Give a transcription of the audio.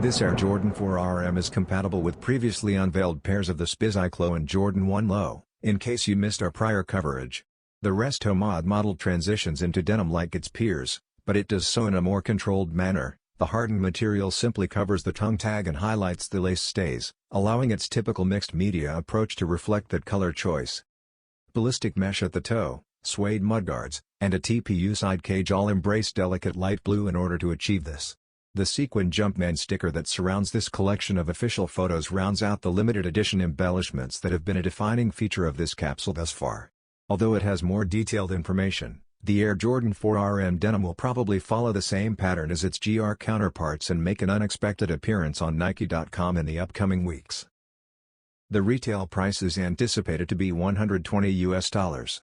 This Air Jordan 4RM is compatible with previously unveiled pairs of the Spizike Low and Jordan 1 Low, in case you missed our prior coverage. The RestoMod model transitions into denim like its peers, but it does so in a more controlled manner. The hardened material simply covers the tongue tag and highlights the lace stays, allowing its typical mixed media approach to reflect that color choice. Ballistic mesh at the toe, suede mudguards, and a TPU side cage all embrace delicate light blue in order to achieve this. The sequined Jumpman sticker that surrounds this collection of official photos rounds out the limited edition embellishments that have been a defining feature of this capsule thus far. Although it has more detailed information, the Air Jordan 4RM denim will probably follow the same pattern as its GR counterparts and make an unexpected appearance on Nike.com in the upcoming weeks. The retail price is anticipated to be $120 US.